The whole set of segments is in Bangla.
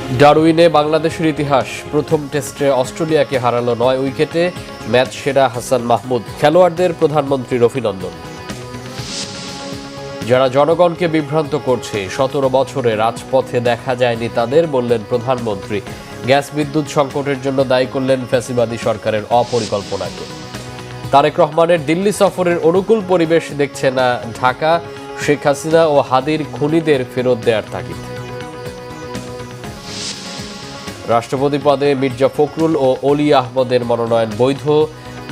ডারউইনে বাংলাদেশের ইতিহাস, প্রথম টেস্টে অস্ট্রেলিয়াকে হারালো 9 উইকেটে, ম্যাচ সেরা হাসান মাহমুদ, খেলোয়াড়দের প্রধানমন্ত্রীর অভিনন্দন। যারা জনগণকে বিভ্রান্ত করছে, 17 বছরে রাজপথে দেখা যায়নি তাদের, বললেন প্রধানমন্ত্রী। গ্যাস বিদ্যুৎ সংকটের জন্য দায়ী করলেন ফ্যাসিবাদী সরকারের অপরিকল্পনাকে। তারেক রহমানের দিল্লি সফরের অনুকূল পরিবেশ দেখছে না ঢাকা, শেখ হাসিনা ও হাদির খুনিদের ফেরত দেওয়ার তাগিদ। রাষ্ট্রপতি পদে মির্জা ফখরুল ও অলি আহমদের মনোনয়ন বৈধ,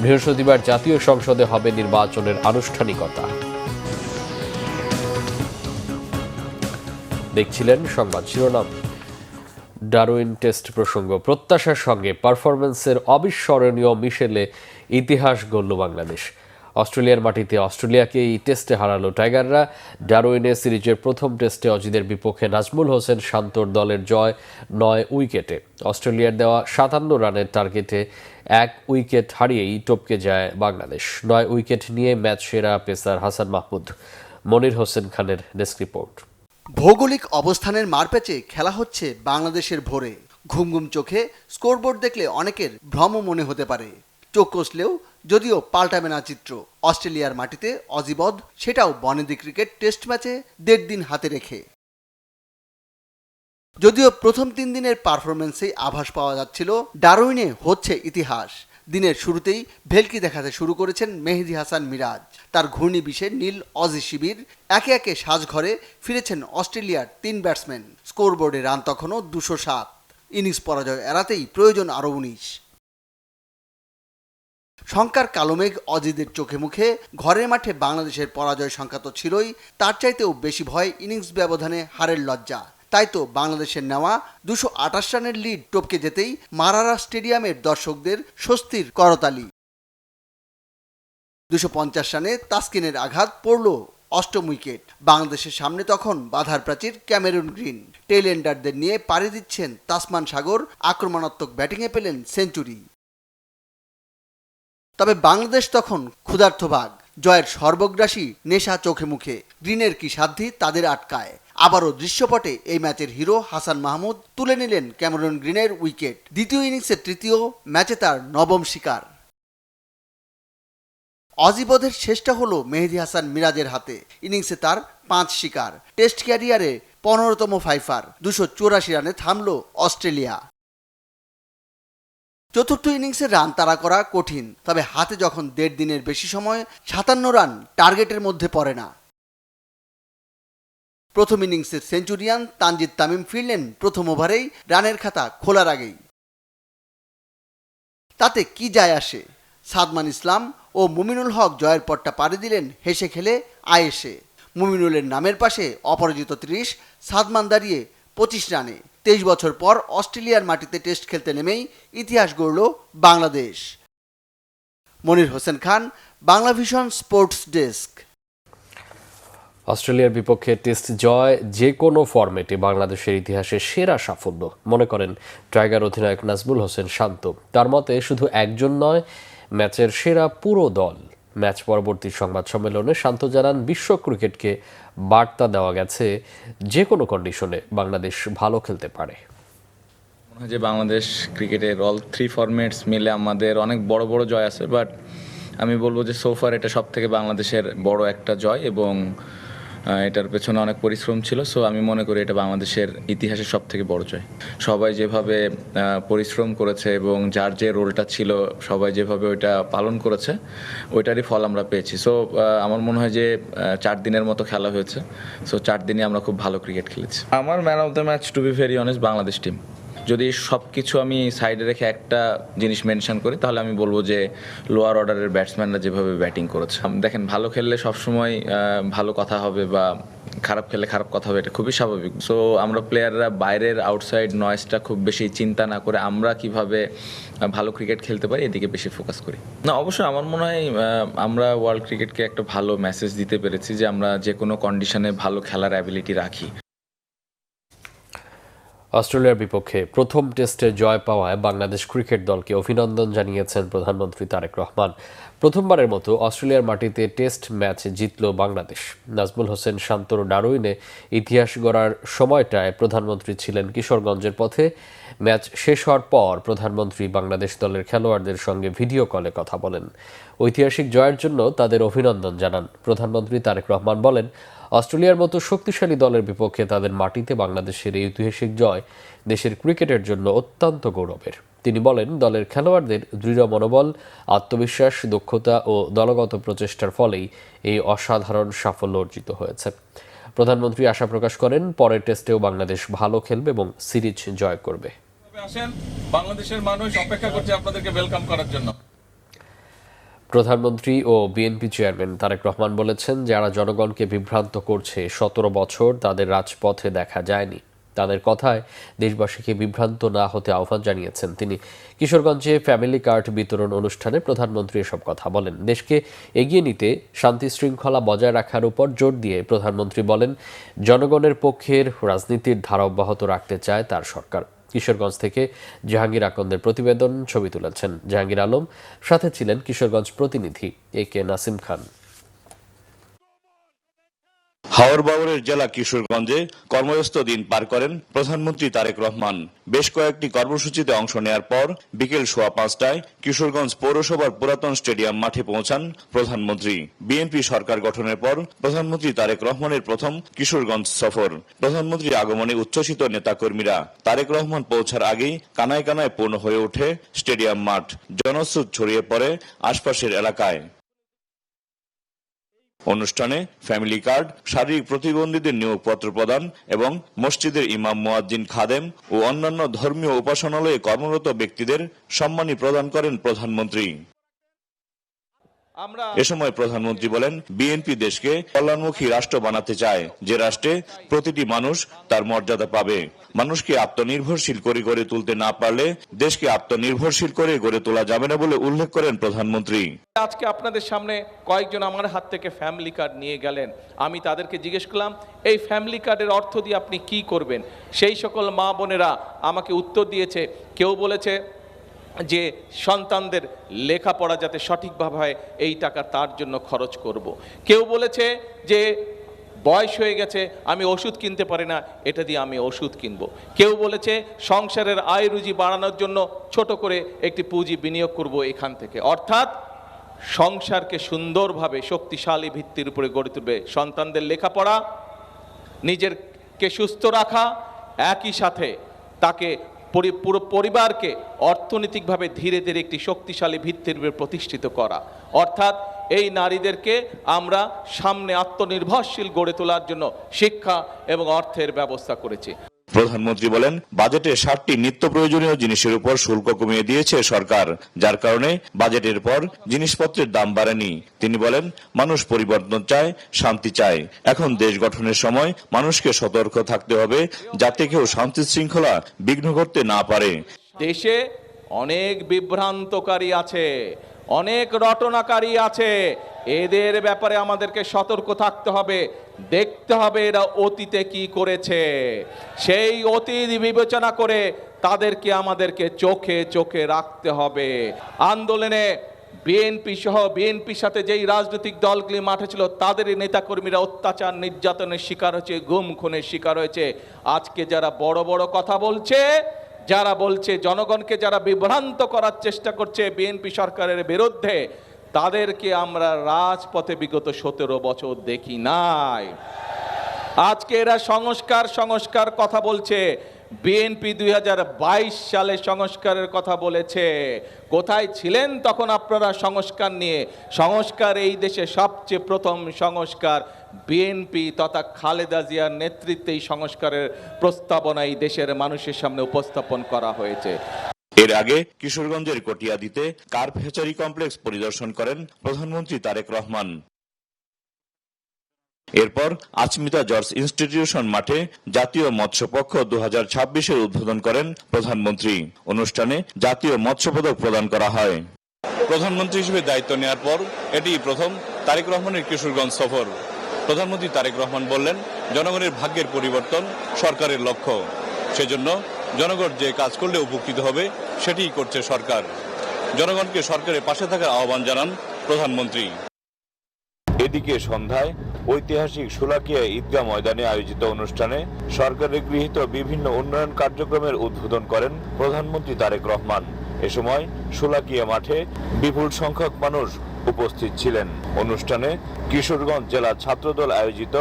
বৃহস্পতিবার জাতীয় সংসদে হবে নির্বাচনের আনুষ্ঠানিকতা। দেখছিলেন সংবাদ শিরোনাম। ডারউইন টেস্ট প্রসঙ্গ, প্রত্যাশার সঙ্গে পারফরম্যান্সের অবিস্মরণীয় মিশেলে ইতিহাস গড়ল বাংলাদেশ। অস্ট্রেলিয়ার মাটিতে অস্ট্রেলিয়াকে এই টেস্টে হারালো টাইগাররা। ডারউইনে সিরিজের প্রথম টেস্টে অজিদের বিপক্ষে নাজমুল হোসেন শান্তর দলের জয় 9 উইকেটে। অস্ট্রেলিয়ার দেওয়া 57 রানের টার্গেটে 1 উইকেট হারিয়েই টপকে যায় বাংলাদেশ। 9 উইকেট নিয়ে ম্যাচ সেরা পেসার হাসান মাহমুদ। মনির হোসেন খানের ডেস্ক রিপোর্ট। ভৌগোলিক অবস্থানের মারপ্যাচে খেলা হচ্ছে বাংলাদেশের ভোরে। ঘুম ঘুম চোখে স্কোরবোর্ড দেখলে অনেকের ভ্রম মনে হতে পারে। চোখ কষলেও যদিও পাল্টাবে না চিত্র। অস্ট্রেলিয়ার মাটিতে অজিবদ, সেটাও বনেদি ক্রিকেট টেস্ট ম্যাচে 1.5 দিন হাতে রেখে। যদিও প্রথম 3 দিনের পারফরমেন্সেই আভাস পাওয়া যাচ্ছিল ডারউইনে হচ্ছে ইতিহাস। দিনের শুরুতেই ভেলকি দেখাতে শুরু করেছেন মেহেদী হাসান মিরাজ। তার ঘূর্ণি বিষে নীল অজি শিবির। একে একে সাজঘরে ফিরেছেন অস্ট্রেলিয়ার 3 ব্যাটসম্যান। স্কোরবোর্ডে রান তখনও 207। ইনিংস পরাজয় এড়াতেই প্রয়োজন আরও 19। শঙ্কার কালোমেঘ অজিদের চোখে মুখে। ঘরের মাঠে বাংলাদেশের পরাজয় সংখ্যা তো ছিলই, তার চাইতেও বেশি ভয় ইনিংস ব্যবধানে হারের লজ্জা। তাই তো বাংলাদেশের নেওয়া 228 রানের লিড টপকে যেতেই মারারা স্টেডিয়ামের দর্শকদের স্বস্তির করতালি। 250 রানে তাসকিনের আঘাত পড়ল 8ম উইকেট। বাংলাদেশের সামনে তখন বাধার প্রাচীর ক্যামেরুন গ্রিন। টেল এন্ডারদের নিয়ে পাড়ি দিচ্ছেন তাসমান সাগর। আক্রমণাত্মক ব্যাটিংয়ে পেলেন সেঞ্চুরি। তবে বাংলাদেশ তখন ক্ষুধার্ত বাঘ। জয়ের সর্বগ্রাসী নেশা চোখে মুখে। গ্রিনের কি সাধ্যি তাদের আটকায়। আবারও দৃশ্যপটে এই ম্যাচের হিরো হাসান মাহমুদ তুলে নিলেন ক্যামেরুন গ্রিনের উইকেট। দ্বিতীয় ইনিংসের তৃতীয়, ম্যাচে তার 9ম শিকার। অজিবদের শেষটা হলো মেহেদী হাসান মিরাজের হাতে। ইনিংসে তার 5 শিকার। টেস্ট ক্যারিয়ারে 15তম ফাইফার। 284 রানে থামল অস্ট্রেলিয়া। চতুর্থ ইনিংসে রান তাড়া করা কঠিন, তবে হাতে যখন 1.5 দিনের বেশি সময়, 57 রান টার্গেটের মধ্যে পড়ে না। প্রথম ইনিংসের সেঞ্চুরিয়ান তানজিদ তামিম ফিরলেন প্রথম ওভারেই, রানের খাতা খোলার আগেই। তাতে কি যায় আসে? সাদমান ইসলাম ও মুমিনুল হক জয়ের পটটা পাড়ি দিলেন হেসে খেলে আয়েশে। মুমিনুলের নামের পাশে অপরাজিত 30, সাদমান দাঁড়িয়ে 25 রানে। 23 বছর পর অস্ট্রেলিয়ার মাটিতে টেস্ট খেলতে নেমেই ইতিহাস গড়ল বাংলাদেশ। Monir Hossain Khan, Banglavision sports desk. অস্ট্রেলিয়ার বিপক্ষে টেস্ট জয় যে কোনো ফরম্যাটে বাংলাদেশের ইতিহাসে সেরা সাফল্য মনে করেন টাইগার অধিনায়ক নাজমুল হোসেন শান্ত। তার মতে শুধু একজন নয়, ম্যাচের সেরা পুরো দল। ম্যাচ পরবর্তী সংবাদ সম্মেলনে শান্ত জানান, বিশ্ব ক্রিকেটকে বার্তা দেওয়া গেছে যে কোনো কন্ডিশনে বাংলাদেশ ভালো খেলতে পারে। মনে হয় যে বাংলাদেশ ক্রিকেটের অল 3 ফরম্যাটস মিলে আমাদের অনেক বড় বড় জয় আছে, বাট আমি বলবো যে সোফার এটা সব থেকে বাংলাদেশের বড় একটা জয় এবং এটার পেছনে অনেক পরিশ্রম ছিল। সো আমি মনে করি এটা বাংলাদেশের ইতিহাসের সব থেকে বড় জয়। সবাই যেভাবে পরিশ্রম করেছে এবং যার যে রোলটা ছিল সবাই যেভাবে ওইটা পালন করেছে, ওইটারই ফল আমরা পেয়েছি। সো আমার মনে হয় যে 4 দিনের মতো খেলা হয়েছে। সো 4 দিনে আমরা খুব ভালো ক্রিকেট খেলেছি। আমার man of the match to be very honest Bangladesh team. যদি সব কিছু আমি সাইডে রেখে একটা জিনিস মেনশন করি তাহলে আমি বলবো যে লোয়ার অর্ডারের ব্যাটসম্যানরা যেভাবে ব্যাটিং করেছে। দেখেন, ভালো খেললে সবসময় ভালো কথা হবে বা খারাপ খেললে খারাপ কথা হবে, এটা খুবই স্বাভাবিক। সো আমরা প্লেয়াররা বাইরের আউটসাইড নয়েজটা খুব বেশি চিন্তা না করে আমরা কিভাবে ভালো ক্রিকেট খেলতে পারি এদিকে বেশি ফোকাস করি। না, অবশ্যই আমার মনে হয় আমরা ওয়ার্ল্ড ক্রিকেটকে একটা ভালো মেসেজ দিতে পেরেছি যে আমরা যে কোনো কন্ডিশনে ভালো খেলার অ্যাবিলিটি রাখি। অস্ট্রেলিয়ার বিপক্ষে প্রথম টেস্টে জয় পাওয়ায় বাংলাদেশ ক্রিকেট দলকে অভিনন্দন জানিয়েছেন প্রধানমন্ত্রী তারেক রহমান। প্রথমবারের মতো অস্ট্রেলিয়ার মাটিতে টেস্ট ম্যাচ জিতল বাংলাদেশ। নাজমুল হোসেন শান্তর ডারউইনে ইতিহাস গড়ার সময়টায় প্রধানমন্ত্রী ছিলেন কিশোরগঞ্জের পথে। ম্যাচ শেষ হওয়ার পর প্রধানমন্ত্রী বাংলাদেশ দলের খেলোয়াড়দের সঙ্গে ভিডিও কলে কথা বলেন। ঐতিহাসিক জয়ের জন্য তাদের অভিনন্দন জানান। প্রধানমন্ত্রী তারেক রহমান বলেন, অস্ট্রেলিয়ার মতো শক্তিশালী দলের বিপক্ষে তাদের মাটিতে বাংলাদেশের এই ঐতিহাসিক জয় দেশের ক্রিকেটের জন্য অত্যন্ত গৌরবের। তিনি বলেন, দলের খেলোয়াড়দের দৃঢ় মনোবল, আত্মবিশ্বাস, দক্ষতা ও দলগত প্রচেষ্টার ফলেই এই অসাধারণ সাফল্য অর্জিত হয়েছে। প্রধানমন্ত্রী আশা প্রকাশ করেন, পরের টেস্টেও বাংলাদেশ ভালো খেলবে এবং সিরিজ জয় করবে। আসেন, বাংলাদেশের মানুষ অপেক্ষা করছে আপনাদেরকে ওয়েলকাম করার জন্য। প্রধানমন্ত্রী ও বিএনপি চেয়ারম্যান তারেক রহমান বলেছেন, যারা জনগণকে বিভ্রান্ত করছে 17 বছর তাদের রাজপথে দেখা যায়নি। তাদের কথায় দেশবাসীকে বিভ্রান্ত না হতে আহ্বান জানিয়েছেন তিনি। কিশোরগঞ্জে ফ্যামিলি কার্ড বিতরণ অনুষ্ঠানে প্রধানমন্ত্রী এসব কথা বলেন। দেশকে এগিয়ে নিতে শান্তি শৃঙ্খলা বজায় রাখার উপর জোর দিয়ে প্রধানমন্ত্রী বলেন, জনগণের পক্ষের রাজনীতির ধারা অব্যাহত রাখতে চায় তার সরকার। কিশোরগঞ্জ থেকে জাহাঙ্গীর আকন্দের প্রতিবেদন, ছবি তুলেছেন জাহাঙ্গীর আলম। সাথে ছিলেন কিশোরগঞ্জ প্রতিনিধি AK নাসিম খান। হাওর-বাওরের জেলা কিশোরগঞ্জে কর্মব্যস্ত দিন পার করেন প্রধানমন্ত্রী তারেক রহমান। বেশ কয়েকটি কর্মসূচিতে অংশ নেয়ার পর বিকেল 5:15টায় কিশোরগঞ্জ পৌরসভার পুরাতন স্টেডিয়াম মাঠে পৌঁছান প্রধানমন্ত্রী। বিএনপি সরকার গঠনের পর প্রধানমন্ত্রী তারেক রহমানের প্রথম কিশোরগঞ্জ সফর। প্রধানমন্ত্রীর আগমনে উচ্ছ্বসিত নেতাকর্মীরা। তারেক রহমান পৌঁছার আগেই কানায় কানায় পূর্ণ হয়ে ওঠে স্টেডিয়াম মাঠ। জনস্রোত ছড়িয়ে পড়ে আশপাশের এলাকায়। অনুষ্ঠানে ফ্যামিলি কার্ড, শারীরিক প্রতিবন্ধীদের নিয়োগপত্র প্রদান এবং মসজিদের ইমাম, মুয়াজ্জিন, খাদেম ও অন্যান্য ধর্মীয় উপাসনালয়ে কর্মরত ব্যক্তিদের সম্মানী প্রদান করেন প্রধানমন্ত্রী। এ সময় প্রধানমন্ত্রী বলেন, বিএনপি দেশকে কল্যাণমুখী রাষ্ট্র বানাতে চায়, যে রাষ্ট্রে প্রতিটি মানুষ তার মর্যাদা পাবে। মানুষকে আত্মনির্ভরশীল করে গড়ে তুলতে না পারলে দেশকে আত্মনির্ভরশীল করে গড়ে তোলা যাবে না বলে উল্লেখ করেন প্রধানমন্ত্রী। আজকে আপনাদের সামনে কয়েকজন আমার হাত থেকে ফ্যামিলি কার্ড নিয়ে গেলেন। আমি তাদেরকে জিজ্ঞেস করলাম, এই ফ্যামিলি কার্ডের অর্থ দিয়ে আপনি কি করবেন? সেই সকল মা বোনেরা আমাকে উত্তর দিয়েছে। কেউ বলেছে যে সন্তানদের লেখাপড়া যাতে সঠিকভাবে হয় এই টাকা তার জন্য খরচ করব। কেউ বলেছে যে বয়স হয়ে গেছে, আমি ওষুধ কিনতে পারি না, এটা দিয়ে আমি ওষুধ কিনবো। কেউ বলেছে সংসারের আয় রুজি বাড়ানোর জন্য ছোট করে একটি পুঁজি বিনিয়োগ করব এখান থেকে। অর্থাৎ সংসারকে সুন্দরভাবে শক্তিশালী ভিত্তির উপরে গড়ে তুলবে। সন্তানদের লেখাপড়া, নিজেরকে সুস্থ রাখা, একই সাথে তাকে পুরো পরিবারকে অর্থনৈতিকভাবে ধীরে ধীরে একটি শক্তিশালী ভিত্তির উপরে প্রতিষ্ঠিত করা। অর্থাৎ এই নারীদেরকে আমরা সামনে আত্মনির্ভরশীল গড়ে তোলার জন্য শিক্ষা এবং অর্থের ব্যবস্থা করেছি। প্রধানমন্ত্রী বলেন, বাজেটে 60টি নিত্য প্রয়োজনীয় জিনিসের উপর শুল্ক কমিয়ে দিয়েছে সরকার, যার কারণে বাজেটের পর জিনিসপত্রের দাম বাড়েনি। তিনি বলেন, মানুষ পরিবর্তন চায়, শান্তি চায়। এখন দেশ গঠনের সময় মানুষকে সতর্ক থাকতে হবে, যাতে কেউ শান্তি শৃঙ্খলা বিঘ্ন করতে না পারে। দেশে অনেক বিভ্রান্তকারী আছে, অনেক রটনাকারী আছে। এদের ব্যাপারে আমাদেরকে সতর্ক থাকতে হবে, দেখতে হবে এরা অতীতে কি করেছে। সেই অতীত বিবেচনা করে তাদেরকে আমাদেরকে চোখে চোখে রাখতে হবে। আন্দোলনে বিএনপি সহ বিএনপির সাথে যেই রাজনৈতিক দলগুলি মাঠে ছিল তাদেরই নেতাকর্মীরা অত্যাচার, নির্যাতনের শিকার হয়েছে, গুম খুনের শিকার হয়েছে। আজকে যারা বড় বড় কথা বলছে, যারা বলছে জনগণকে যারা বিভ্রান্ত করার চেষ্টা করছে বিএনপি সরকারের বিরুদ্ধে, তাদেরকে আমরা রাজপথে বিগত 17 বছর দেখি নাই। আজকে এরা সংস্কার কথা বলছে। বিএনপি 2022 সালে সংস্কারের কথা বলেছে। কোথায় ছিলেন তখন আপনারা সংস্কার নিয়ে? সংস্কার এই দেশে সবচেয়ে প্রথম সংস্কার বিএনপি তথা খালেদা জিয়ার নেতৃত্বে এই সংস্কারের প্রস্তাবনা এই দেশের মানুষের সামনে উপস্থাপন করা হয়েছে। এর আগে কিশোরগঞ্জের কটিয়াদীতে কার হ্যাচারি কমপ্লেক্স পরিদর্শন করেন প্রধানমন্ত্রী তারেক রহমান। এরপর আচমিতা জর্জ ইনস্টিটিউশন মাঠে জাতীয় মৎস্যপক্ষ 2026-এর উদ্বোধন করেন প্রধানমন্ত্রী। অনুষ্ঠানে জাতীয় মৎস্য পদক প্রদান করা হয়। প্রধানমন্ত্রী হিসেবে দায়িত্ব নেওয়ার পর এটি প্রথম তারেক রহমানের কিশোরগঞ্জ সফর। প্রধানমন্ত্রী তারেক রহমান বললেন, জনগণের ভাগ্যের পরিবর্তন সরকারের লক্ষ্য। সেজন্য জনগণ যে কাজ করলে উপকৃত হবে সেটিই করছে সরকার। জনগণকে সরকারের পাশে থাকার আহ্বান জানান প্রধানমন্ত্রী। এদিকে সন্ধ্যায় ঐতিহাসিক শোলাকিয়া ঈদগাহ ময়দানে আয়োজিত অনুষ্ঠানে সরকারের গৃহীত বিভিন্ন উন্নয়ন কার্যক্রমের উদ্বোধন করেন প্রধানমন্ত্রী তারেক রহমান। এ সময় শোলাকিয়া মাঠে বিপুল সংখ্যক মানুষ উপস্থিত ছিলেন। অনুষ্ঠানে কিশোরগঞ্জ জেলা ছাত্রদল আয়োজিত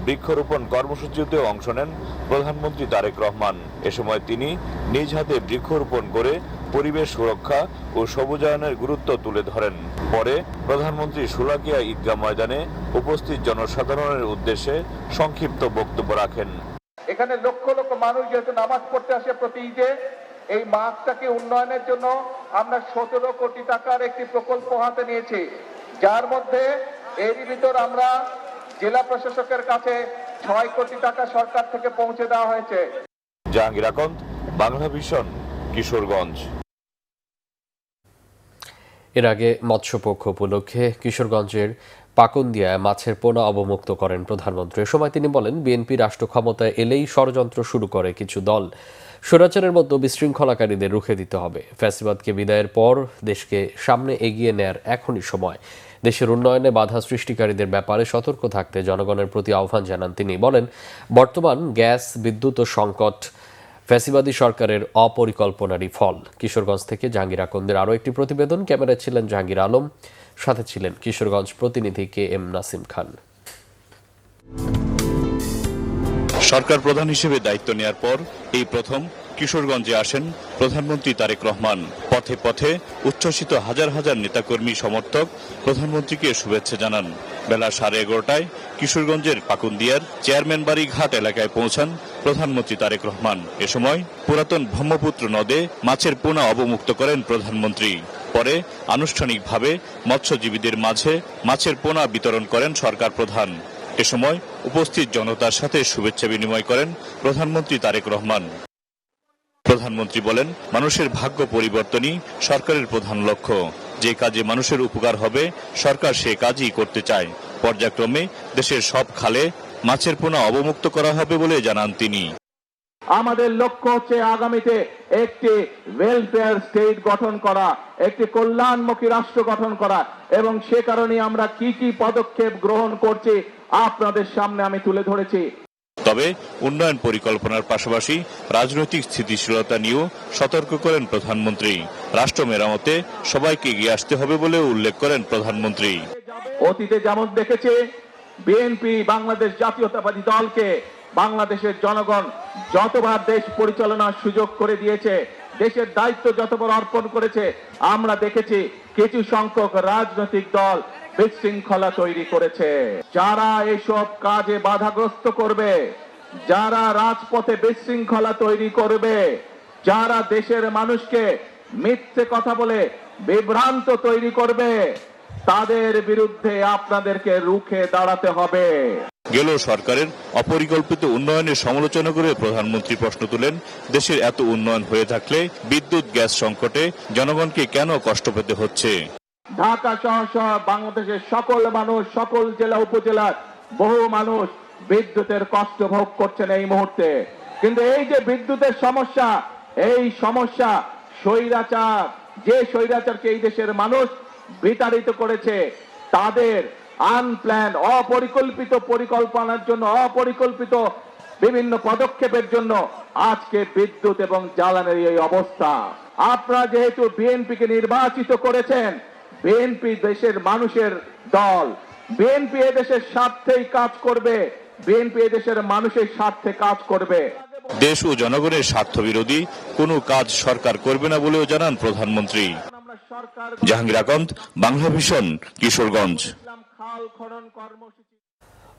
বৃক্ষরোপণ কর্মসূচিতেও অংশ নেন প্রধানমন্ত্রী তারেক রহমান। এ সময় তিনি নিজ হাতে বৃক্ষরোপণ করে পরিবেশ সুরক্ষা ও সবুজায়নের গুরুত্ব তুলে ধরেন। পরে প্রধানমন্ত্রী শোলাকিয়া ঈদগাহ ময়দানে উপস্থিত জনসাধারণের উদ্দেশ্যে সংক্ষিপ্ত বক্তব্য রাখেন। এখানে লক্ষ লক্ষ মানুষ যেহেতু নামাজ পড়তে আসে প্রতি ঈদে, এই মাঠটাকে উন্নয়নের জন্য আমরা 17 কোটি টাকার একটি প্রকল্প হাতে নিয়েছি, যার মধ্যে এরই ভিতর আমরা জেলা প্রশাসকের কাছে 6 কোটি টাকা সরকার থেকে পৌঁছে দেওয়া হয়েছে। জাহাঙ্গীর আকন্দ, বাংলা ভিশন, কিশোরগঞ্জ। এর আগে মৎস্যপক্ষ উপলক্ষে কিশোরগঞ্জের পাকুন্দিয়ায় মাছের পোনা অবমুক্ত করেন প্রধানমন্ত্রী। এ সময় তিনি বলেন, বিএনপি রাষ্ট্র ক্ষমতায় এলেই ষড়যন্ত্র শুরু করে কিছু দল। স্বৈরাচারের মতো বিশৃঙ্খলাকারীদের রুখে দিতে হবে। ফ্যাসিবাদকে বিদায়ের পর দেশকে সামনে এগিয়ে নেয়ার এখনই সময়। দেশের উন্নয়নে বাধা সৃষ্টিকারীদের ব্যাপারে সতর্ক থাকতে জনগণের প্রতি আহ্বান জানান তিনি। বলেন, বর্তমান গ্যাস বিদ্যুৎ ও সংকট ফ্যাসিবাদী সরকারের অপরিকল্পনারই ফল। কিশোরগঞ্জ থেকে জাহাঙ্গীর আকন্দের আরও একটি প্রতিবেদন। ক্যামেরায় ছিলেন জাহাঙ্গীর আলম, সাথে ছিলেন কিশোরগঞ্জ প্রতিনিধি KM নাসিম খান। সরকার প্রধান হিসেবে দায়িত্ব নেয়ার পর এই প্রথম কিশোরগঞ্জে আসেন প্রধানমন্ত্রী তারেক রহমান। পথে পথে উচ্ছ্বসিত হাজার হাজার নেতাকর্মী সমর্থক প্রধানমন্ত্রীকে শুভেচ্ছা জানান। বেলা 11:30টায় কিশোরগঞ্জের পাকুন্দিয়ার চেয়ারম্যান বাড়ি ঘাট এলাকায় পৌঁছান প্রধানমন্ত্রী তারেক রহমান। এ সময় পুরাতন ব্রহ্মপুত্র নদে মাছের পোনা অবমুক্ত করেন প্রধানমন্ত্রী। পরে আনুষ্ঠানিকভাবে মৎস্যজীবীদের মাঝে মাছের পোনা বিতরণ করেন সরকার প্রধান। এ সময় উপস্থিত জনতার সাথে শুভেচ্ছা বিনিময় করেন প্রধানমন্ত্রী তারেক রহমান। প্রধানমন্ত্রী বলেন, মানুষের ভাগ্য পরিবর্তনই সরকারের প্রধান লক্ষ্য। যে কাজে মানুষের উপকার হবে সরকার সে কাজই করতে চায়। পর্যায়ক্রমে দেশের সব খালে মাছের পোনা অবমুক্ত করা হবে বলে জানান তিনি। আমাদের লক্ষ্য হচ্ছে আগামীতে একটি ওয়েলফেয়ার স্টেট গঠন করা, একটি কল্যাণমুখী রাষ্ট্র গঠন করা, এবং সে কারণে আমরা কি কি পদক্ষেপ গ্রহণ করছি আপনাদের সামনে আমি তুলে ধরেছি। তবে উন্নয়ন পরিকল্পনার পাশাপাশি রাজনৈতিক স্থিতিশীলতা নিয়েও সতর্ক করেন প্রধানমন্ত্রী। রাষ্ট্র মেরামতে সবাইকে এগিয়ে আসতে হবে বলে উল্লেখ করেন প্রধানমন্ত্রী। অতীতে যেমন দেখেছে বিএনপি বাংলাদেশ জাতীয়তাবাদী দলকে বাংলাদেশের জনগণ যতবার দেশ পরিচালনার সুযোগ করে দিয়েছে, দেশের দায়িত্ব যতবার অর্পণ করেছে, আমরা দেখেছি কিছু সংখ্যক রাজনৈতিক দল বিশৃঙ্খলা তৈরি করেছে। যারা এসব কাজে বাধাগ্রস্ত করবে, যারা রাজপথে বিশৃঙ্খলা তৈরি করবে, যারা দেশের মানুষকে মিথ্যে কথা বলে বিভ্রান্ত তৈরি করবে, তাদের বিরুদ্ধে আপনাদেরকে রুখে দাঁড়াতে হবে। গেল সরকারের অপরিকল্পিত উন্নয়নের সমালোচনা করে প্রধানমন্ত্রী প্রশ্ন তুলেন, দেশের এত উন্নয়ন হয়ে থাকলে বিদ্যুৎ গ্যাস সংকটে জনগণকে কেন কষ্ট পেতে হচ্ছে? ঢাকা সহ বাংলাদেশের সকল মানুষ, সকল জেলা উপজেলার বহু মানুষ বিদ্যুতের কষ্ট ভোগ করছেন এই মুহূর্তে। কিন্তু এই যে বিদ্যুতের সমস্যা, এই সমস্যা স্বৈরাচার, যে স্বৈরাচারকে এই দেশের মানুষ বিতাড়িত করেছে, তাদের আনপ্ল্যান অপরিকল্পিত পরিকল্পনার জন্য, অপরিকল্পিত বিভিন্ন পদক্ষেপের জন্য আজকে বিদ্যুৎ এবং জ্বালানির এই অবস্থা। আপনারা যেহেতু বিএনপিকে নির্বাচিত করেছেন, বিএনপি দেশের মানুষের দল, বিএনপি এদেশের স্বার্থেই কাজ করবে, বিএনপি এদেশের মানুষের স্বার্থে কাজ করবে। দেশ ও জনগণের স্বার্থ বিরোধী কোনো কাজ সরকার করবে না বলেও জানান প্রধানমন্ত্রী। জাহাঙ্গীর আকন্দ, বাংলা ভিশন, কিশোরগঞ্জ।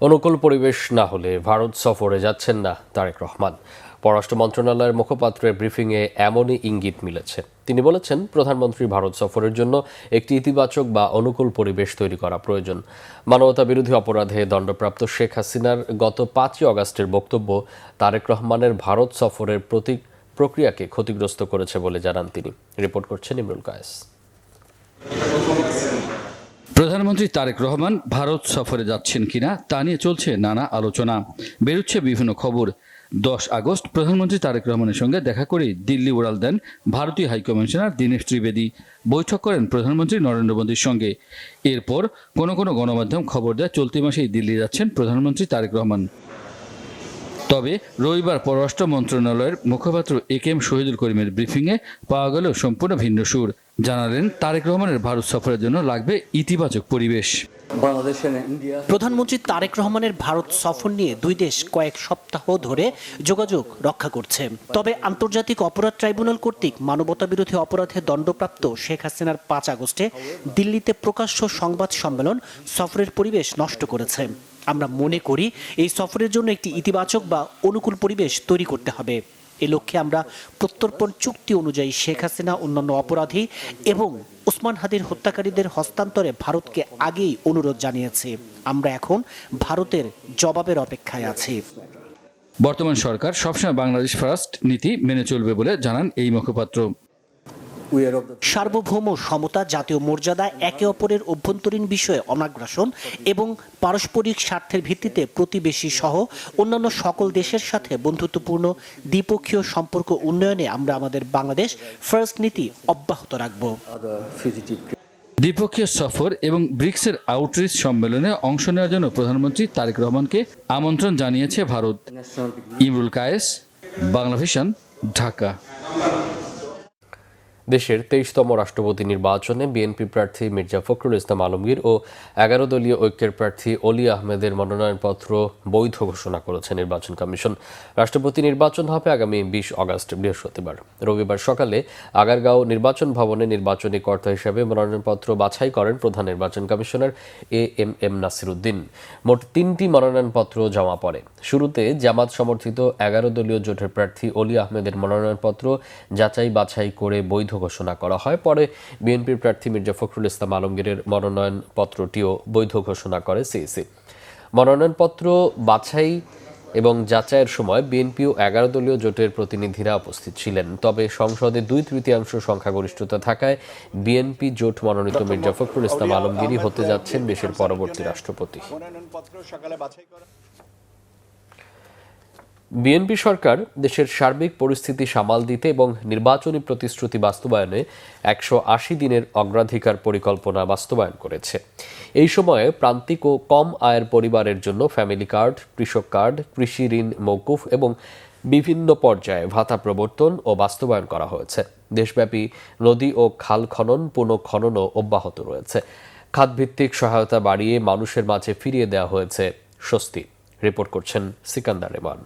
অনুকূল পরিবেশ না হলে ভারত সফরে যাচ্ছেন না তারেক রহমান। পররাষ্ট্র মন্ত্রণালয়ের মুখপাত্রের ব্রিফিংয়ে এমনই ইঙ্গিত মিলেছে। তিনি বলেছেন, প্রধানমন্ত্রী ভারত সফরের জন্য একটি ইতিবাচক বা অনুকূল পরিবেশ তৈরি করা প্রয়োজন। মানবতা বিরোধী অপরাধে দণ্ডপ্রাপ্ত শেখ হাসিনার গত 5ই অগাস্টের বক্তব্য তারেক রহমানের ভারত সফরের প্রক্রিয়াকে ক্ষতিগ্রস্ত করেছে বলে জানান তিনি। রিপোর্ট করছেন ইমরুল কায়েস। প্রধানমন্ত্রী তারেক রহমান ভারত সফরে যাচ্ছেন কিনা তা নিয়ে চলছে নানা আলোচনা। বেরোচ্ছে বিভিন্ন খবর। 10 আগস্ট প্রধানমন্ত্রী তারেক রহমানের সঙ্গে দেখা করে দিল্লি উড়াল দেন ভারতীয় হাইকমিশনার দীনেশ ত্রিবেদী। বৈঠক করেন প্রধানমন্ত্রী নরেন্দ্র মোদীর সঙ্গে। এরপর কোনো গণমাধ্যম খবর দেয় চলতি মাসেই দিল্লি যাচ্ছেন প্রধানমন্ত্রী তারেক রহমান। তবে রবিবার পররাষ্ট্র মন্ত্রণালয়ের মুখপাত্র একেএম শহীদুল করিমের ব্রিফিংয়ে পাওয়া গেল সম্পূর্ণ ভিন্ন সুর। জানালেন তারেক রহমানের ভারত সফরের জন্য লাগবে ইতিবাচক পরিবেশ। প্রধানমন্ত্রী তারেক রহমানের ভারত সফর নিয়ে দুই দেশ কয়েক সপ্তাহ ধরে যোগাযোগ রক্ষা করছে। তবে আন্তর্জাতিক অপরাধ ট্রাইব্যুনাল কর্তৃক মানবতাবিরোধী অপরাধে দণ্ডপ্রাপ্ত শেখ হাসিনার 5 আগস্টে দিল্লিতে প্রকাশ্য সংবাদ সম্মেলন সফরের পরিবেশ নষ্ট করেছে। আমরা মনে করি এই সফরের জন্য একটি ইতিবাচক বা অনুকূল পরিবেশ তৈরি করতে হবে। এ লক্ষ্যে আমরা প্রত্যর্পণ চুক্তি অনুযায়ী শেখ হাসিনা, অন্যান্য অপরাধী এবং ওসমান হাদির হত্যাকারীদের হস্তান্তরে ভারতকে আগেই অনুরোধ জানিয়েছি। আমরা এখন ভারতের জবাবের অপেক্ষায় আছি। বর্তমান সরকার সবসময় বাংলাদেশ ফার্স্ট নীতি মেনে চলবে বলে জানান এই মুখপাত্র। সার্বভৌম সমতা, জাতীয় মর্যাদা, একে অপরের অভ্যন্তরীণ বিষয়ে অনাগ্রাসন এবং পারস্পরিক স্বার্থের ভিত্তিতে প্রতিবেশী সহ অন্যান্য সকল দেশের সাথে বন্ধুত্বপূর্ণ দ্বিপক্ষীয় সম্পর্ক উন্নয়নে আমরা আমাদের বাংলাদেশ ফার্স্ট নীতি অব্যাহত রাখব। দ্বিপক্ষীয় সফর এবং ব্রিক্সের আউটরিচ সম্মেলনে অংশ নেওয়ার জন্য প্রধানমন্ত্রী তারেক রহমানকে আমন্ত্রণ জানিয়েছে ভারত। ইমরুল কায়েস, বাংলা ভিশন, ঢাকা। দেশের 23তম রাষ্ট্রপতি নির্বাচনে বিএনপি প্রার্থী মির্জা ফখরুল ইসলাম আলমগীর ও 11 দলীয় ঐক্যের প্রার্থী অলি আহমেদের মনোনয়নপত্র বৈধ ঘোষণা করেছে নির্বাচন কমিশন। রাষ্ট্রপতি নির্বাচন হবে আগামী 20 আগস্ট বৃহস্পতিবার। রবিবার সকালে আগারগাঁও নির্বাচন ভবনে নির্বাচনী কর্তা হিসেবে মনোনয়নপত্র বাছাই করেন প্রধান নির্বাচন কমিশনার এএম নাসির উদ্দিন। মোট 3টি মনোনয়নপত্র জমা পড়ে। শুরুতে জামাত সমর্থিত 11 দলীয় জোটের প্রার্থী অলি আহমেদের মনোনয়নপত্র যাচাই বাছাই করে বৈধ ঘোষণা করা হয়। পরে বিএনপির প্রার্থী মির্জা ফখরুল ইসলাম আলমগীরের মনোনয়নপত্রটিও বৈধ ঘোষণা করে সিইসি। মনোনয়নপত্র বাছাই এবং যাচাইয়ের সময় বিএনপি ও 11 দলীয় জোটের প্রতিনিধিরা উপস্থিত ছিলেন। তবে সংসদে 2/3 সংখ্যাগরিষ্ঠতা থাকায় বিএনপি জোট মনোনীত মির্জা ফখরুল ইসলাম আলমগীরই হতে যাচ্ছেন দেশের পরবর্তী রাষ্ট্রপতি। বিএনপি সরকার দেশের সার্বিক পরিস্থিতি সামাল দিতে এবং নির্বাচনী প্রতিশ্রুতি বাস্তবায়নে 180 দিনের অগ্রাধিকার পরিকল্পনা বাস্তবায়ন করেছে। এই সময়ে প্রান্তিক ও কম আয়ের পরিবারের জন্য ফ্যামিলি কার্ড, কৃষক কার্ড, কৃষি ঋণ মওকুফ এবং বিভিন্ন পর্যায়ে ভাতা প্রবর্তন ও বাস্তবায়ন করা হয়েছে। দেশব্যাপী নদী ও খাল খনন, পুনঃখননও অব্যাহত রয়েছে। খাতভিত্তিক সহায়তা বাড়িয়ে মানুষের মাঝে ফিরিয়ে দেওয়া হয়েছে স্বস্তি। রিপোর্ট করছেন সিকান্দার রেমান।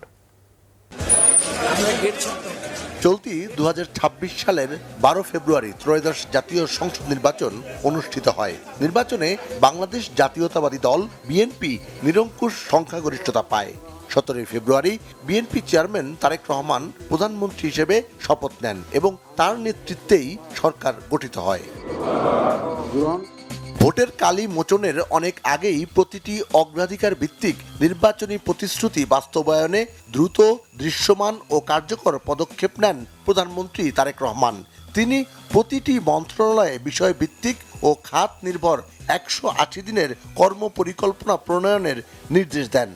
চলতি 2026 সালের 12 ফেব্রুয়ারি ত্রয়োদশ জাতীয় সংসদ নির্বাচন অনুষ্ঠিত হয়। নির্বাচনে বাংলাদেশ জাতীয়তাবাদী দল বিএনপি নিরঙ্কুশ সংখ্যাগরিষ্ঠতা পায়। 17 ফেব্রুয়ারি বিএনপি চেয়ারম্যান তারেক রহমান প্রধানমন্ত্রী হিসেবে শপথ নেন এবং তার নেতৃত্বেই সরকার গঠিত হয়। ভোটের কালি মোচনের অনেক আগেই প্রতিটি অগ্রাধিকার ভিত্তিক নির্বাচনী প্রতিশ্রুতি বাস্তবায়নে দ্রুত, দৃশ্যমান ও কার্যকর পদক্ষেপ নেন প্রধানমন্ত্রী তারেক রহমান। তিনি প্রতিটি মন্ত্রণালয়ে বিষয়ভিত্তিক ও খাত নির্ভর 180 দিনের কর্মপরিকল্পনা প্রণয়নের নির্দেশ দেন।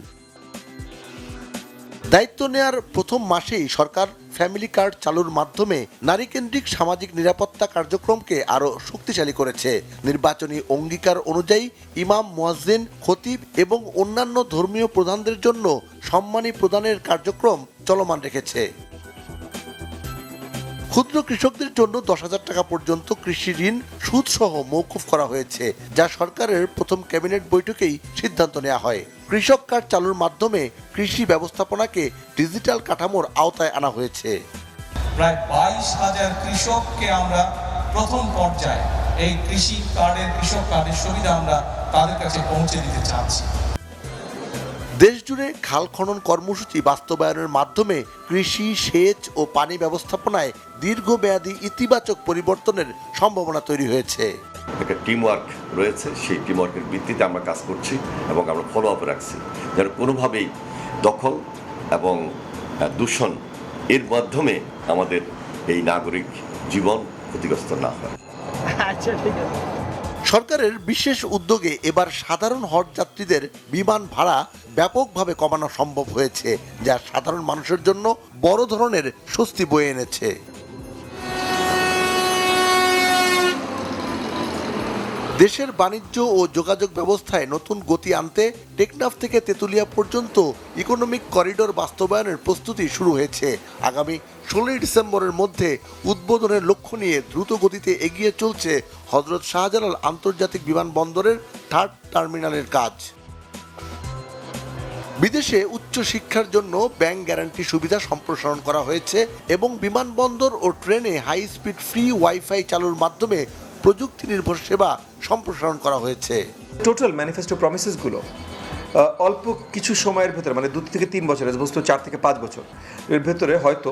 দায়িত্ব নেয়ার প্রথম মাসেই সরকার ফ্যামিলি কার্ড চালুর মাধ্যমে নারীকেন্দ্রিক সামাজিক নিরাপত্তা কার্যক্রমকে আরও শক্তিশালী করেছে। নির্বাচনী অঙ্গীকার অনুযায়ী ইমাম, মুয়াজ্জিন, খতিব এবং অন্যান্য ধর্মীয় প্রধানদের জন্য সম্মানী প্রদানের কার্যক্রম চলমান রেখেছে। ক্ষুদ্র কৃষকদের জন্য 10,000 টাকা পর্যন্ত কৃষি ঋণ সুদসহ মওকুফ করা হয়েছে, যা সরকারের প্রথম ক্যাবিনেট বৈঠকেই সিদ্ধান্ত নেওয়া হয়। কৃষক কার্ড চালুর মাধ্যমে কৃষি ব্যবস্থাপনাকে ডিজিটাল কাঠামোর আওতায় আনা হয়েছে। প্রায় 22,000 কৃষককে আমরা প্রথম পর্যায়ে এই কৃষক কার্ডের সুবিধা আমরা তাদের কাছে পৌঁছে দিতে চাচ্ছি। দেশজুড়ে খাল খনন কর্মসূচি বাস্তবায়নের মাধ্যমে কৃষি, সেচ ও পানি ব্যবস্থাপনায় দীর্ঘমেয়াদী ইতিবাচক পরিবর্তনের সম্ভাবনা তৈরি হয়েছে। একটা টিমওয়ার্ক রয়েছে, সেই টিমওয়ার্কের ভিত্তিতে আমরা কাজ করছি এবং আমরা ফলো আপ রাখছি যেন কোনোভাবেই দখল এবং দূষণ এর মাধ্যমে আমাদের এই নাগরিক জীবন ক্ষতিগ্রস্ত না হয়। সরকারের বিশেষ উদ্যোগে এবার সাধারণ হজ যাত্রীদের বিমান ভাড়া ব্যাপকভাবে কমানো সম্ভব হয়েছে, যা সাধারণ মানুষের জন্য বড় ধরনের স্বস্তি বয়ে এনেছে। দেশের বাণিজ্য ও যোগাযোগ ব্যবস্থায় নতুন গতি আনতে টেকনাফ থেকে তেঁতুলিয়া পর্যন্ত ইকোনমিক করিডোর বাস্তবায়নের প্রস্তুতি শুরু হয়েছে। আগামী 16 ডিসেম্বরের মধ্যে উদ্বোধনের লক্ষ্য নিয়ে দ্রুত গতিতে এগিয়ে চলছে হযরত শাহজালাল আন্তর্জাতিক বিমানবন্দরের 3rd টার্মিনালের কাজ। বিদেশে উচ্চ শিক্ষার জন্য ব্যাংক গ্যারান্টি সুবিধা সম্প্রসারণ করা হয়েছে এবং বিমানবন্দর ও ট্রেনে হাই স্পিড ফ্রি ওয়াইফাই চালুর মাধ্যমে প্রযুক্তি নির্ভর সেবা সম্প্রসারণ করা হয়েছে। টোটাল ম্যানিফেস্টো প্রমিসেসগুলো অল্প কিছু সময়ের ভেতরে, মানে 2 থেকে 3 বছর, বস্তু 4 থেকে 5 বছর এর ভেতরে হয়তো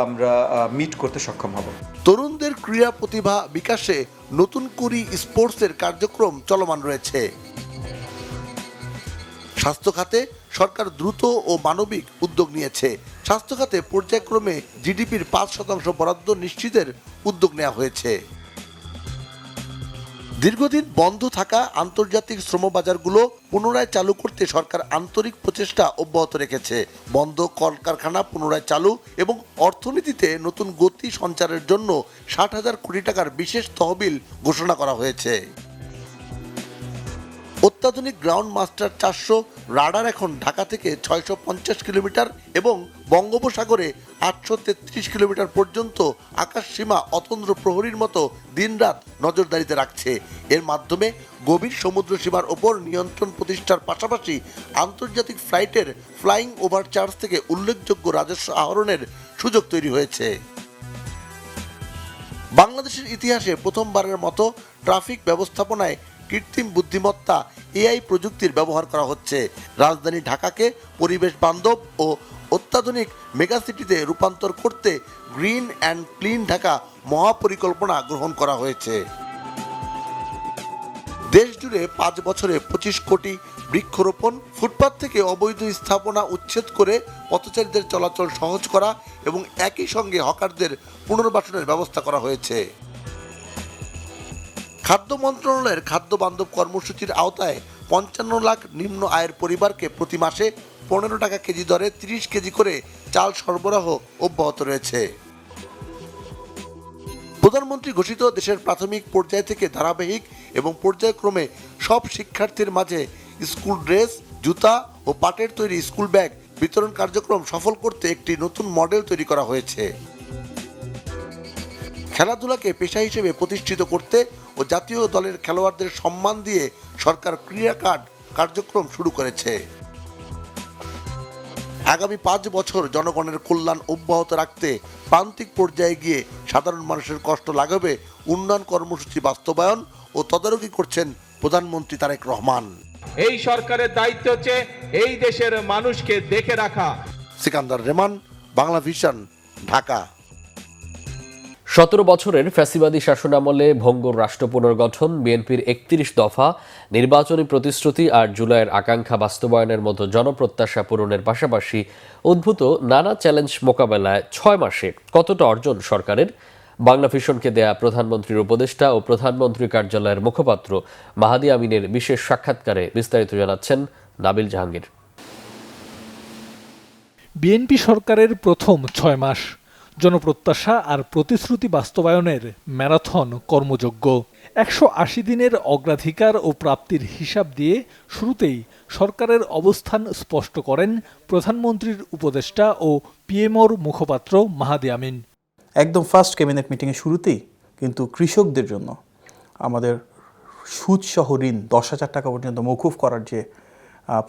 আমরা মিট করতে সক্ষম হব। তরুণদের ক্রীড়া প্রতিভা বিকাশে নতুন কুড়ি স্পোর্টসের কার্যক্রম চলমান রয়েছে। স্বাস্থ্য খাতে সরকার দ্রুত ও মানবিক উদ্যোগ নিয়েছে। স্বাস্থ্য খাতে পর্যায়ক্রমে জিডিপির 5% বরাদ্দ নিশ্চিতের উদ্যোগ নেওয়া হয়েছে। দীর্ঘদিন বন্ধ থাকা আন্তর্জাতিক শ্রমবাজারগুলো পুনরায় চালু করতে সরকার আন্তরিক প্রচেষ্টা অব্যাহত রেখেছে। বন্ধ কলকারখানা পুনরায় চালু এবং অর্থনীতিতে নতুন গতি সঞ্চারের জন্য 60,000 কোটি টাকার বিশেষ তহবিল ঘোষণা করা হয়েছে। অত্যাধুনিক গ্রাউন্ড মাস্টার 400 রাডার এখন ঢাকা থেকে 650 কিলোমিটার এবং বঙ্গোপসাগরে 833 কিলোমিটার পর্যন্ত আকাশ সীমা অতন্দ্র প্রহরীর মতো দিনরাত নজরদারিতে রাখছে। এর মাধ্যমে গভীর সমুদ্র সীমার ওপর নিয়ন্ত্রণ প্রতিষ্ঠার পাশাপাশি আন্তর্জাতিক ফ্লাইটের ফ্লাইং ওভার চার্জ থেকে উল্লেখযোগ্য রাজস্ব আহরণের সুযোগ তৈরি হয়েছে। বাংলাদেশের ইতিহাসে প্রথমবারের মতো ট্রাফিক ব্যবস্থাপনায় কৃত্রিম বুদ্ধিমত্তা এআই প্রযুক্তির ব্যবহার করা হচ্ছে। রাজধানী ঢাকাকে পরিবেশ বান্ধব ও অত্যাধুনিক মেগাসিটিতে রূপান্তর করতে গ্রিন অ্যান্ড ক্লিন ঢাকা মহাপরিকল্পনা গ্রহণ করা হয়েছে। দেশ জুড়ে 5 বছরে 25 কোটি বৃক্ষরোপণ, ফুটপাত থেকে অবৈধ স্থাপনা উচ্ছেদ করে পথচারীদের চলাচল সহজ করা এবং একই সঙ্গে হকারদের পুনর্বাসনের ব্যবস্থা করা হয়েছে। খাদ্য মন্ত্রণালয়ের খাদ্য বান্ধব কর্মসূচির আওতায় 55 লাখ নিম্ন আয়ের পরিবারকে প্রতি মাসে 15 টাকা কেজি দরে 30 কেজি করে চাল সরবরাহ অব্যাহত রয়েছে। প্রধানমন্ত্রী ঘোষিত দেশের প্রাথমিক পর্যায় থেকে ধারাবাহিক এবং পর্যায়ক্রমে সব শিক্ষার্থীর মাঝে স্কুল ড্রেস, জুতা ও পাটের তৈরি স্কুল ব্যাগ বিতরণ কার্যক্রম সফল করতে একটি নতুন মডেল তৈরি করা হয়েছে। খেলাধুলাকে পেশা হিসেবে প্রতিষ্ঠিত করতে ও জাতীয় দলের খেলোয়াড়দের সম্মান দিয়ে সরকার ক্রীড়া কার্ড কার্যক্রম শুরু করেছে। আগামী 5 বছর জনগণের কল্যাণ অব্যাহত রাখতে প্রান্তিক পর্যায়ে গিয়ে সাধারণ মানুষের কষ্ট লাঘবে উন্নয়ন কর্মসূচি বাস্তবায়ন ও তদারকি করছেন প্রধানমন্ত্রী তারেক রহমান। এই সরকারের দায়িত্ব হচ্ছে এই দেশের মানুষকে দেখে রাখা। সিকান্দার রেমান, বাংলা ভিশন, ঢাকা। 17 বছরের ফ্যাসিবাদী শাসনামলে ভঙ্গুর রাষ্ট্র পুনর্গঠন, বিএনপির 31 দফা, নির্বাচনী প্রতিশ্রুতি আর জুলাইয়ের আকাঙ্ক্ষা বাস্তবায়নের মতো জনপ্রত্যাশা পূরণের পাশাপাশি উদ্ভূত নানা চ্যালেঞ্জ মোকাবেলায় 6 মাসে কতটা অর্জন সরকারের? বাংলা ভিশনকে দেয়া প্রধানমন্ত্রীর উপদেষ্টা ও প্রধানমন্ত্রী কার্যালয়ের মুখপাত্র মাহাদি আমিনের বিশেষ সাক্ষাৎকারে বিস্তারিত জানাচ্ছেন নাবিল জাহাঙ্গীর। বিএনপি সরকারের প্রথম 6 মাস জনপ্রত্যাশা আর প্রতিশ্রুতি বাস্তবায়নের ম্যারাথন কর্মযজ্ঞ। 180 দিনের অগ্রাধিকার ও প্রাপ্তির হিসাব দিয়ে শুরুতেই সরকারের অবস্থান স্পষ্ট করেন প্রধানমন্ত্রীর উপদেষ্টা ও পিএমওর মুখপাত্র মাহাদি আমিন। একদম ফার্স্ট ক্যাবিনেট মিটিংয়ের শুরুতেই কিন্তু কৃষকদের জন্য আমাদের সুদসহ ঋণ 10,000 টাকা পর্যন্ত মওকুফ করার যে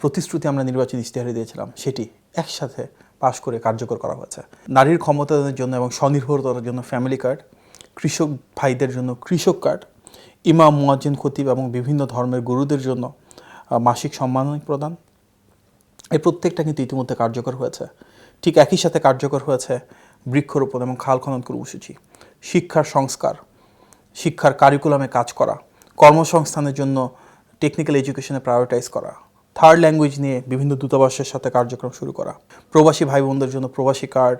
প্রতিশ্রুতি আমরা নির্বাচনী ইশতেহারে দিয়েছিলাম সেটি একসাথে পাশ করে কার্যকর করা হয়েছে। নারীর ক্ষমতায়নের জন্য এবং স্বনির্ভরতার জন্য ফ্যামিলি কার্ড, কৃষক ভাইদের জন্য কৃষক কার্ড, ইমাম, মুয়াজ্জিন, খতিব এবং বিভিন্ন ধর্মের গুরুদের জন্য মাসিক সম্মাননা প্রদান, এই প্রত্যেকটা কিন্তু ইতিমধ্যে কার্যকর হয়েছে। ঠিক একই সাথে কার্যকর হয়েছে বৃক্ষরোপণ এবং খাল খনন কর্মসূচি, শিক্ষার সংস্কার, শিক্ষার কারিকুলামে কাজ করা, কর্মসংস্থানের জন্য টেকনিক্যাল এডুকেশনে প্রায়োরিটাইজ করা, থার্ড ল্যাঙ্গুয়েজ নিয়ে বিভিন্ন দূতাবাসের সাথে কার্যক্রম শুরু করা, প্রবাসী ভাই বোনদের জন্য প্রবাসী কার্ড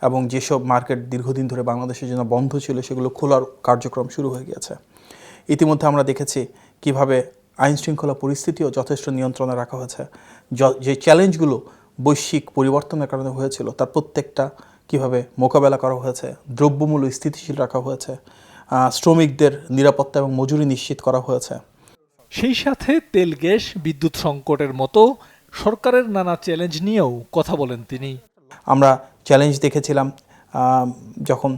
এবং যেসব মার্কেট দীর্ঘদিন ধরে বাংলাদেশের জন্য বন্ধ ছিল সেগুলো খোলার কার্যক্রম শুরু হয়ে গিয়েছে। ইতিমধ্যে আমরা দেখেছি কিভাবে আইন শৃঙ্খলা পরিস্থিতিও যথেষ্ট নিয়ন্ত্রণে রাখা হয়েছে, যে চ্যালেঞ্জগুলো বৈশ্বিক পরিবর্তনের কারণে হয়েছিল তার প্রত্যেকটা কিভাবে মোকাবেলা করা হয়েছে, দ্রব্যমূল্য স্থিতিশীল রাখা হয়েছে, শ্রমিকদের নিরাপত্তা এবং মজুরি নিশ্চিত করা হয়েছে। সেই সাথে তেল গ্যাস বিদ্যুৎ সংকটের মতো সরকারের নানা চ্যালেঞ্জ নিয়েও কথা বলেন তিনি। আমরা চ্যালেঞ্জ দেখেছিলাম যখন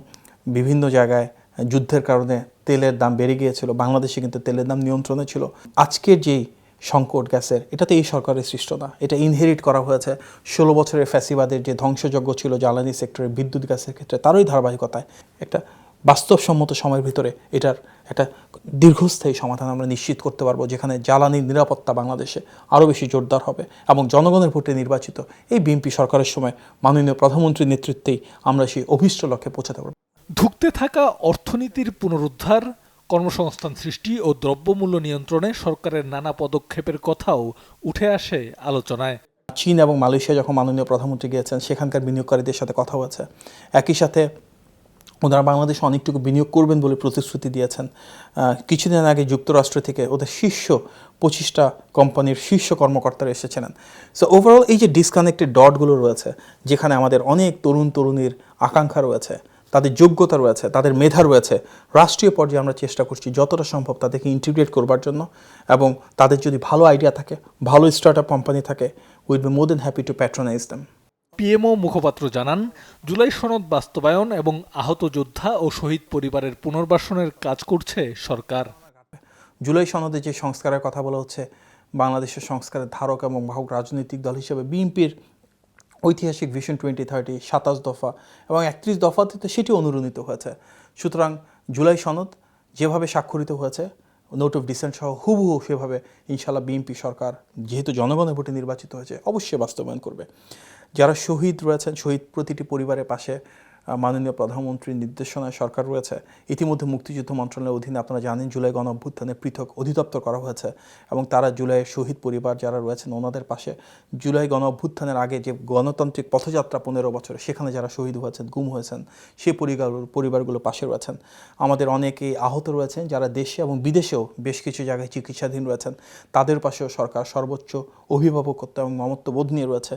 বিভিন্ন জায়গায় যুদ্ধের কারণে তেলের দাম বেড়ে গিয়েছিল, বাংলাদেশে কিন্তু তেলের দাম নিয়ন্ত্রণে ছিল। আজকের যেই সংকট গ্যাসের, এটা তো এই সরকারের সৃষ্ট না, এটা ইনহেরিট করা হয়েছে 16 বছরের ফ্যাসিবাদের যে ধ্বংসযজ্ঞ ছিল জ্বালানি সেক্টরে, বিদ্যুৎ গ্যাসের ক্ষেত্রে, তারই ধারাবাহিকতায় একটা বাস্তবসম্মত সময়ের ভিতরে এটার একটা দীর্ঘস্থায়ী সমাধান আমরা নিশ্চিত করতে পারবো, যেখানে জ্বালানির নিরাপত্তা বাংলাদেশে আরও বেশি জোরদার হবে এবং জনগণের ভোটে নির্বাচিত এই বিএনপি সরকারের সময় মাননীয় প্রধানমন্ত্রীর নেতৃত্বেই আমরা সেই অভীষ্ট লক্ষ্যে পৌঁছাতে পারব। ধুঁকতে থাকা অর্থনীতির পুনরুদ্ধার, কর্মসংস্থান সৃষ্টি ও দ্রব্যমূল্য নিয়ন্ত্রণে সরকারের নানা পদক্ষেপের কথাও উঠে আসে আলোচনায়। চীন এবং মালয়েশিয়া যখন মাননীয় প্রধানমন্ত্রী গিয়েছেন, সেখানকার বিনিয়োগকারীদের সাথে কথা হয়েছে। একই সাথে ওনারা বাংলাদেশে অনেকটুকু বিনিয়োগ করবেন বলে প্রতিশ্রুতি দিয়েছেন। কিছুদিন আগে যুক্তরাষ্ট্র থেকে ওদের শীর্ষ 25টা কোম্পানির শীর্ষ কর্মকর্তারা এসেছিলেন। সো ওভারঅল এই যে ডিসকানেক্টেড ডটগুলো রয়েছে, যেখানে আমাদের অনেক তরুণ তরুণীর আকাঙ্ক্ষা রয়েছে, তাদের যোগ্যতা রয়েছে, তাদের মেধা রয়েছে, রাষ্ট্রীয় পর্যায়ে আমরা চেষ্টা করছি যতটা সম্ভব তাদেরকে ইন্টিগ্রেট করবার জন্য, এবং তাদের যদি ভালো আইডিয়া থাকে, ভালো স্টার্টআপ কোম্পানি থাকে, will be more then happy to patronise them. PMO মুখপাত্র জানান, জুলাই সনদ বাস্তবায়ন এবং আহত যোদ্ধা ও শহীদ পরিবারের পুনর্বাসনের কাজ করছে সরকার। জুলাই সনদে যে সংস্কারের কথা বলা হচ্ছে, বাংলাদেশের সংস্কারের ধারক এবং বাহক রাজনৈতিক দল হিসেবে বিএনপির ঐতিহাসিক ভিশন 2030, 27 দফা এবং 31 দফাতে তো সেটি অনুরণিত হয়েছে। সুতরাং জুলাই সনদ যেভাবে স্বাক্ষরিত হয়েছে, নোট অফ ডিসেন্ট সহ হুবহু সেভাবে ইনশাআল্লাহ বিএনপি সরকার, যেহেতু জনগণের ভোটে নির্বাচিত হয়েছে, অবশ্যই বাস্তবায়ন করবে। যারা শহীদ রয়েছেন, শহীদ প্রতিটি পরিবারের পাশে মাননীয় প্রধানমন্ত্রীর নির্দেশনায় সরকার রয়েছে। ইতিমধ্যে মুক্তিযুদ্ধ মন্ত্রণালয়ের অধীনে আপনারা জানেন জুলাই গণ অভ্যুত্থানে পৃথক অধিদপ্তর করা হয়েছে, এবং তারা জুলাইয়ের শহীদ পরিবার যারা রয়েছেন ওনাদের পাশে, জুলাই গণ অভ্যুত্থানের আগে যে গণতান্ত্রিক পথযাত্রা 15 বছরে, সেখানে যারা শহীদ হয়েছেন, গুম হয়েছেন, সেই পরিবারগুলো পাশে রয়েছেন। আমাদের অনেকেই আহত রয়েছেন যারা দেশে এবং বিদেশেও বেশ কিছু জায়গায় চিকিৎসাধীন রয়েছেন, তাদের পাশেও সরকার সর্বোচ্চ অভিভাবকত্ব এবং মমত্ববোধ নিয়ে রয়েছে।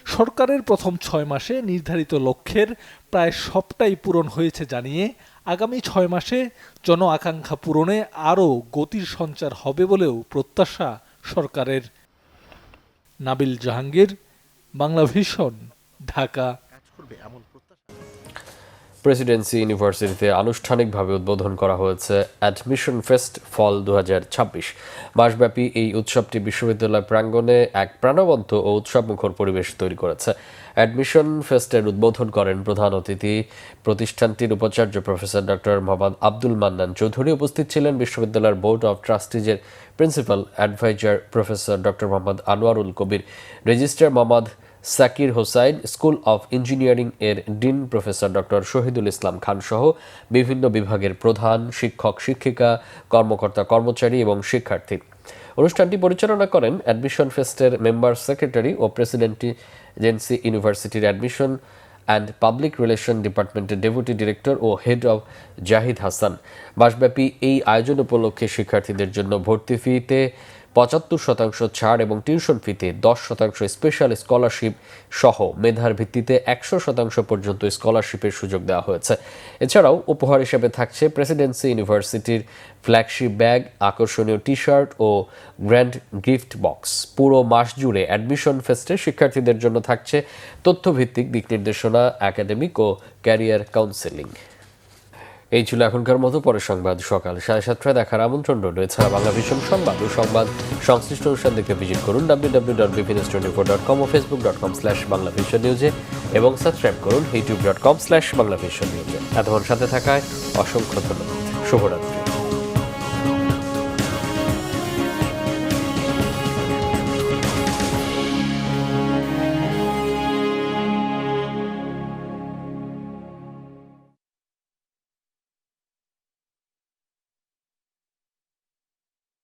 সরকারের প্রথম 6 মাসে নির্ধারিত লক্ষ্যের প্রায় সবটাই পূরণ হয়েছে জানিয়ে আগামী 6 মাসে জন আকাঙ্ক্ষা পূরণে আরও গতির সঞ্চার হবে বলেও প্রত্যাশা সরকারের। নাবিল জাহাঙ্গীর, বাংলা ভিশন, ঢাকা। প্রেসিডেন্সি ইউনিভার্সিটিতে আনুষ্ঠানিকভাবে উদ্বোধন করা হয়েছে অ্যাডমিশন ফেস্ট ফল 2026। মাসব্যাপী এই উৎসবটি বিশ্ববিদ্যালয় প্রাঙ্গণে এক প্রাণবন্ত ও উৎসবমুখর পরিবেশ তৈরি করেছে। অ্যাডমিশন ফেস্টের উদ্বোধন করেন প্রধান অতিথি প্রতিষ্ঠানটির উপাচার্য প্রফেসর ডক্টর মোহাম্মদ আব্দুল মান্নান চৌধুরী। উপস্থিত ছিলেন বিশ্ববিদ্যালয়ের বোর্ড অব ট্রাস্টিজের principal adviser professor doctor Mohammad Anwarul Kabir, registrar Mohammad Sakir Hossain, school of engineering এর dean professor doctor Shahidul Islam Khan সহ বিভিন্ন বিভাগের প্রধান, শিক্ষক, শিক্ষিকা, কর্মকর্তা, কর্মচারী এবং শিক্ষার্থী। অনুষ্ঠানটি পরিচালনা করেন অ্যাডমিশন ফেস্টের মেম্বার সেক্রেটারি ও প্রেসিডেন্সি ইউনিভার্সিটির অ্যাডমিশন অ্যান্ড পাবলিক রিলেশন ডিপার্টমেন্টের ডেপুটি ডিরেক্টর ও হেড অব জাহিদ হাসান। মাসব্যাপী এই আয়োজন উপলক্ষে শিক্ষার্থীদের জন্য ভর্তি ফিতে 75% ছাড় এবং টিউশন ফিতে 10% স্পেশাল স্কলারশিপ সহ মেধার ভিত্তিতে 100% পর্যন্ত স্কলারশিপের সুযোগ দেওয়া হয়েছে। এছাড়াও উপহার হিসেবে থাকছে প্রেসিডেন্সি ইউনিভার্সিটির ফ্ল্যাগশিপ ব্যাগ, আকর্ষণীয় টি শার্ট ও গ্র্যান্ড গিফট বক্স। পুরো মাস জুড়ে অ্যাডমিশন ফেস্টে শিক্ষার্থীদের জন্য থাকছে তথ্যভিত্তিক দিক নির্দেশনা, একাডেমিক ও ক্যারিয়ার কাউন্সেলিং। এই ছিল এখনকার মতো। পরের সংবাদ সকাল 7:30টায় দেখার আমন্ত্রণ রইল। এছাড়া বাংলা ভিশন সংবাদ ও সংবাদ সংশ্লিষ্ট অনুষ্ঠান দেখতে ভিজিট করুন www.bpnews24.com ও facebook.com/banglavisionnews এবং সাবস্ক্রাইব করুন youtube.com/banglavisionnews। এতক্ষণ সাথে থাকায় অসংখ্য ধন্যবাদ। শুভরাত্রি।